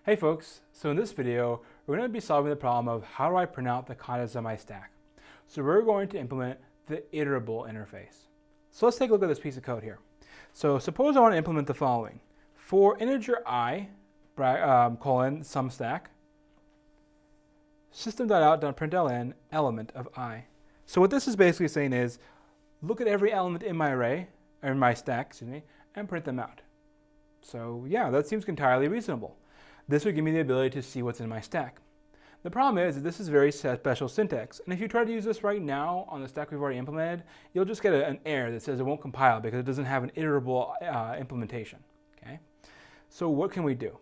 Hey folks, so in this video, we're going to be solving the problem of how do I print out the contents of my stack. So we're going to implement the iterable interface. So let's take a look at this piece of code here. So suppose I want to implement the following. For integer I, colon, sum stack, system.out.println element of I. So what this is basically saying is, look at every element in my array, or in my stack, and print them out. So yeah, that seems entirely reasonable. This would give me the ability to see what's in my stack. The problem is that this is very special syntax, and if you try to use this right now on the stack we've already implemented, you'll just get an error that says it won't compile because it doesn't have an iterable implementation. Okay? So what can we do?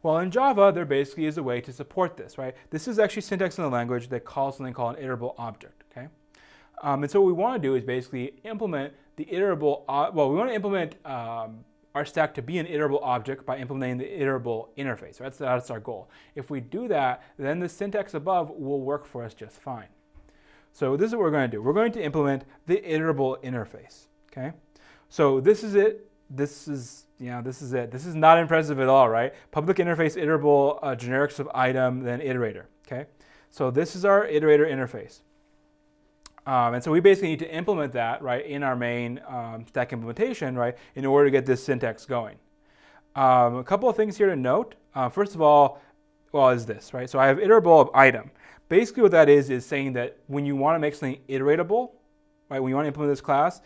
Well, in Java, there basically is a way to support this, right? This is actually syntax in the language that calls something called an iterable object. Okay? And so what we want to do is basically implement the iterable, we want to implement our stack to be an iterable object by implementing the iterable interface. Right? That's our goal. If we do that, then the syntax above will work for us just fine. So this is what we're going to do. We're going to implement the iterable interface. Okay? So this is it. This is it. This is not impressive at all, right? Public interface iterable generics of item, then iterator. Okay? So this is our iterator interface. And so we basically need to implement that, right, in our main stack implementation, right, in order to get this syntax going. A couple of things here to note. First of all, is this, right? So I have iterable of item. Basically what that is saying that when you want to make something iteratable, right, when you want to implement this class,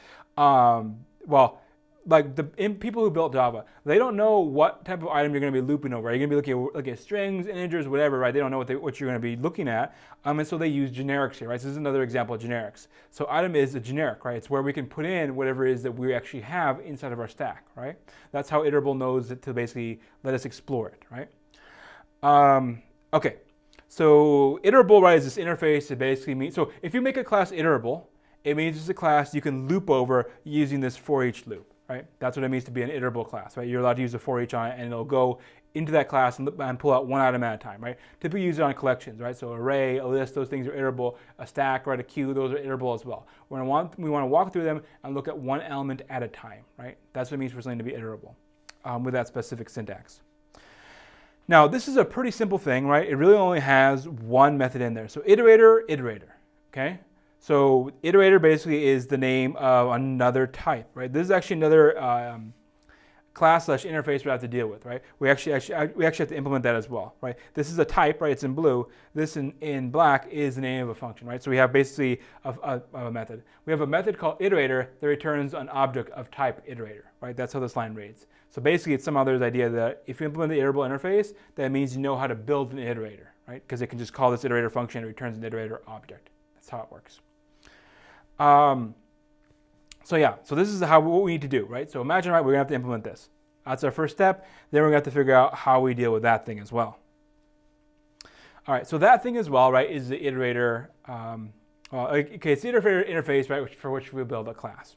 like people who built Java, they don't know what type of item you're going to be looping over. Are you going to be looking at strings, integers, whatever, right? They don't know what you're going to be looking at. And so they use generics here, right? So this is another example of generics. So item is a generic, right? It's where we can put in whatever it is that we actually have inside of our stack, right? That's how iterable knows to basically let us explore it, right? Okay, so iterable, right, is this interface. It basically means, so if you make a class iterable, it means it's a class you can loop over using this for each loop. Right? That's what it means to be an iterable class, right? You're allowed to use a for each on it, and it'll go into that class and pull out one item at a time, right? Typically used on collections, right? So array, a list, those things are iterable. A stack, right? A queue, those are iterable as well. We want to walk through them and look at one element at a time, right? That's what it means for something to be iterable with that specific syntax. Now, this is a pretty simple thing, right? It really only has one method in there. So iterator, okay? So iterator basically is the name of another type, right? This is actually another class/interface we have to deal with, right? We actually have to implement that as well, right? This is a type, right? It's in blue. This in black is the name of a function, right? So we have basically a method. We have a method called iterator that returns an object of type iterator, right? That's how this line reads. So basically it's some other's idea that if you implement the iterable interface, that means you know how to build an iterator, right? Because it can just call this iterator function and returns an iterator object. That's how it works. So this is what we need to do, right? So imagine, right, we're gonna have to implement this. That's our first step. Then we're gonna have to figure out how we deal with that thing as well. All right, so that thing as well, right, is the iterator. It's the iterator interface, right, for which we build a class.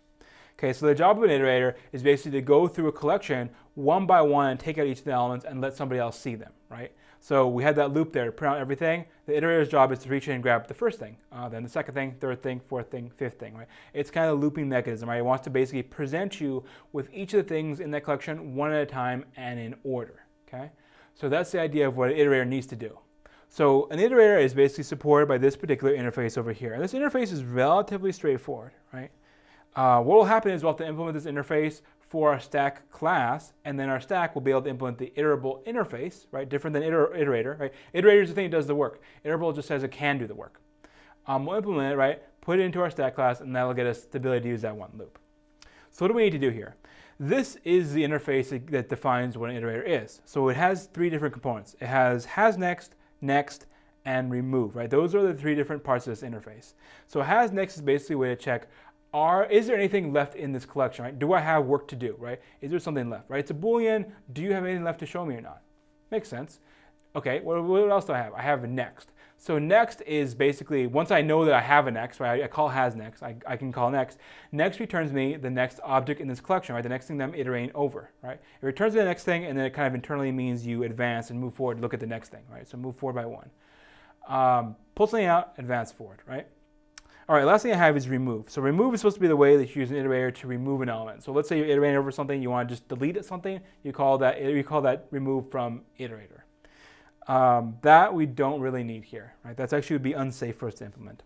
Okay, so the job of an iterator is basically to go through a collection one by one and take out each of the elements and let somebody else see them, right? So we had that loop there to print out everything. The iterator's job is to reach in and grab the first thing, then the second thing, third thing, fourth thing, fifth thing, right? It's kind of a looping mechanism, right? It wants to basically present you with each of the things in that collection one at a time and in order, okay? So that's the idea of what an iterator needs to do. So an iterator is basically supported by this particular interface over here. And this interface is relatively straightforward, right? What will happen is we'll have to implement this interface for our stack class, and then our stack will be able to implement the iterable interface, right? Different than iterator, right? Iterator is the thing that does the work. Iterable just says it can do the work. We'll implement it, right? Put it into our stack class, and that'll get us the ability to use that one loop. So what do we need to do here? This is the interface that defines what an iterator is. So it has three different components. It has next, next, and remove, right? Those are the three different parts of this interface. So has next is basically a way to check, is there anything left in this collection, right? Do I have work to do, right? Is there something left, right? It's a Boolean. Do you have anything left to show me or not? Makes sense. Okay, what else do I have? I have a next. So next is basically, once I know that I have a next, right? I call has next. I can call next. Next returns me the next object in this collection, right? The next thing that I'm iterating over, right? It returns me the next thing, and then it kind of internally means you advance and move forward, look at the next thing, right? So move forward by one. Pull something out, advance forward, right? All right, last thing I have is remove. So remove is supposed to be the way that you use an iterator to remove an element. So let's say you're iterating over something, you want to just delete something, you call that remove from iterator. That we don't really need here, right? That's actually would be unsafe for us to implement.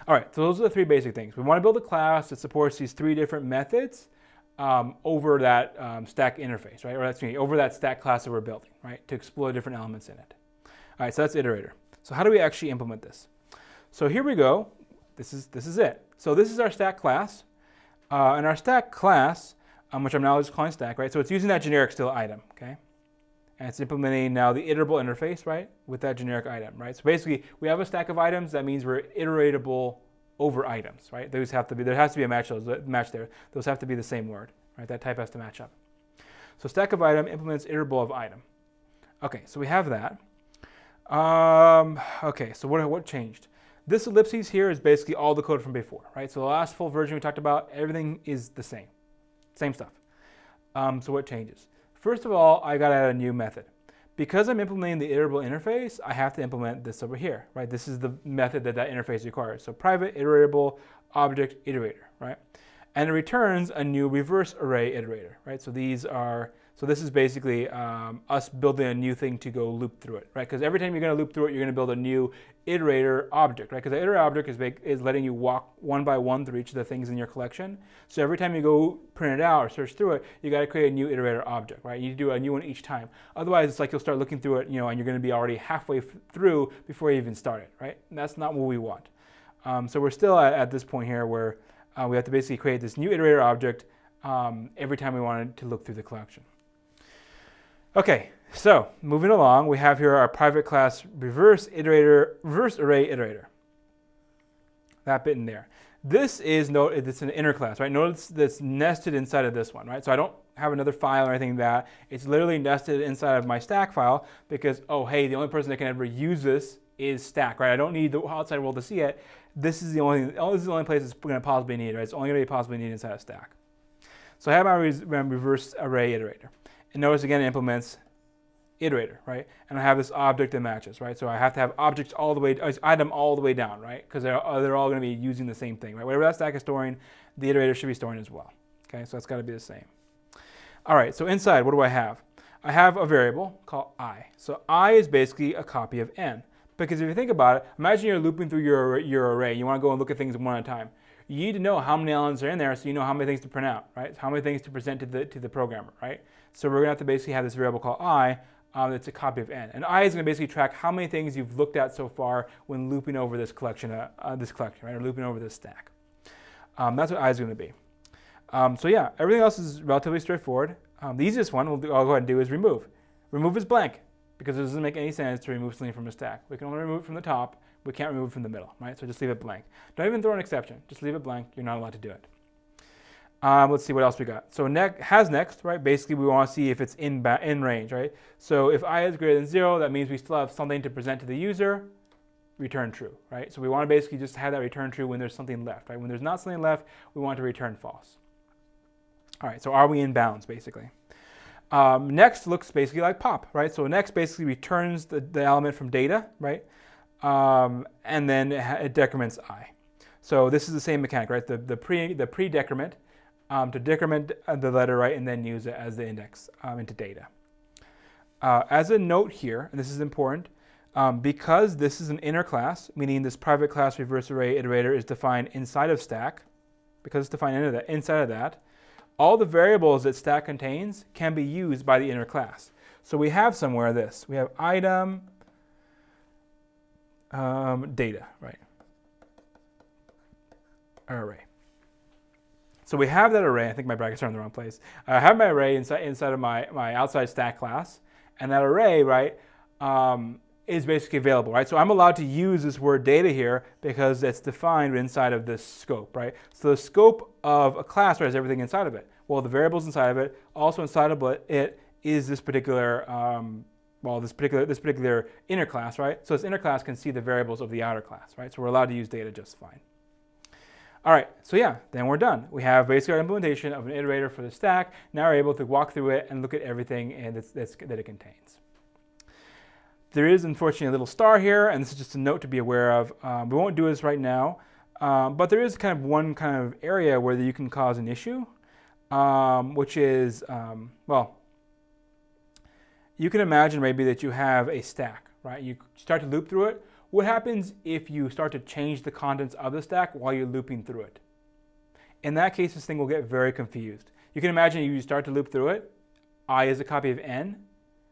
All right, so those are the three basic things. We want to build a class that supports these three different methods over that stack interface, right? Or that's over that stack class that we're building, right? To explore different elements in it. All right, so that's iterator. So how do we actually implement this? So here we go. This is it. So this is our stack class, and our stack class, which I'm now just calling stack, right? So it's using that generic still item, okay? And it's implementing now the iterable interface, right, with that generic item, right? So basically, we have a stack of items. That means we're iteratable over items, right? Those have to be, there has to be a match there. Those have to be the same word, right? That type has to match up. So stack of item implements iterable of item. Okay, so we have that. Okay, so what changed? This ellipses here is basically all the code from before, right? So the last full version we talked about, everything is the same stuff. So what changes? First of all, I got to add a new method. Because I'm implementing the iterable interface, I have to implement this over here, right? This is the method that interface requires. So private iterable object iterator, right? And it returns a new reverse array iterator, right? So this is basically us building a new thing to go loop through it, right? Because every time you're going to loop through it, you're going to build a new iterator object, right? Because the iterator object is letting you walk one by one through each of the things in your collection. So every time you go print it out or search through it, you got to create a new iterator object, right? You need to do a new one each time. Otherwise, it's like you'll start looking through it, and you're going to be already halfway through before you even start it, right? And that's not what we want. So we're still at this point here where we have to basically create this new iterator object every time we want to look through the collection. Okay, so moving along, we have here our private class reverse array iterator. That bit in there. This is it's an inner class, right? Notice that's nested inside of this one, right? So I don't have another file or anything like that. It's literally nested inside of my stack file because, oh, hey, the only person that can ever use this is stack, right? I don't need the outside world to see it. This is the only place it's going to possibly need, right? It's only going to be possibly needed inside of stack. So I have my reverse array iterator. And notice again it implements iterator, right? And I have this object that matches, right? So I have to have objects all the way, item all the way down, right? Because they're all going to be using the same thing, right? Whatever that stack is storing, the iterator should be storing as well. Okay, so that's got to be the same. All right, so inside, what do I have? I have a variable called I. So I is basically a copy of n. Because if you think about it, imagine you're looping through your array. You want to go and look at things one at a time. You need to know how many elements are in there so you know how many things to print out, right? How many things to present to the programmer, right? So we're going to have to basically have this variable called I that's a copy of n. And I is going to basically track how many things you've looked at so far when looping over this collection, right? Or looping over this stack. That's what I is going to be. So yeah, everything else is relatively straightforward. The easiest one I'll go ahead and do is remove. Remove is blank because it doesn't make any sense to remove something from a stack. We can only remove it from the top. We can't remove it from the middle, right? So just leave it blank. Don't even throw an exception. Just leave it blank. You're not allowed to do it. Let's see what else we got. So next, right? Basically, we want to see if it's in range, right? So if I is greater than 0, that means we still have something to present to the user. Return true, right? So we want to basically just have that return true when there's something left, right? When there's not something left, we want to return false. All right, so are we in bounds, basically? Next looks basically like pop, right? So next basically returns the element from data, right? And then it decrements I. So this is the same mechanic, right? The pre-decrement to decrement the letter, right, and then use it as the index into data. As a note here, and this is important, because this is an inner class, meaning this private class reverse array iterator is defined inside of stack, because it's defined inside of that, all the variables that stack contains can be used by the inner class. So we have somewhere this. We have item data, right? Array. So we have that array. I think my brackets are in the wrong place. I have my array inside of my outside stack class, and that array, right, is basically available, right? So I'm allowed to use this word data here because it's defined inside of this scope, right? So the scope of a class has everything inside of it. Well, the variables inside of it, also inside of it is this particular, this particular inner class, right? So this inner class can see the variables of the outer class, right? So we're allowed to use data just fine. All right, so yeah, then we're done. We have basically our implementation of an iterator for the stack. Now we're able to walk through it and look at everything that it contains. There is unfortunately a little star here, and this is just a note to be aware of. We won't do this right now, but there is kind of one kind of area where you can cause an issue, which is, you you can imagine maybe that you have a stack, right? You start to loop through it. What happens if you start to change the contents of the stack while you're looping through it? In that case, this thing will get very confused. You can imagine you start to loop through it. I is a copy of n.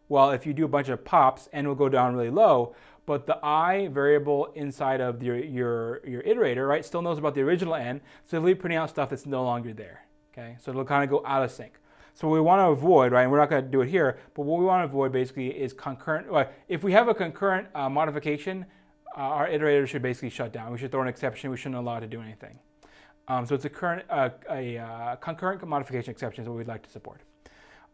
Well, if you do a bunch of pops, n will go down really low, but the I variable inside of your iterator, right, still knows about the original n, so it'll be putting out stuff that's no longer there, okay? So it'll kind of go out of sync. So what we want to avoid, right, and we're not going to do it here, but what we want to avoid basically is concurrent, well, if we have a concurrent modification, our iterator should basically shut down. We should throw an exception. We shouldn't allow it to do anything. So it's a concurrent modification exception is what we'd like to support.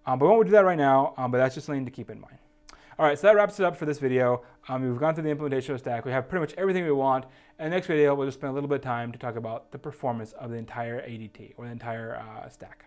But we won't do that right now, but that's just something to keep in mind. All right, so that wraps it up for this video. We've gone through the implementation of Stack. We have pretty much everything we want. In the next video, we'll just spend a little bit of time to talk about the performance of the entire ADT, or the entire stack.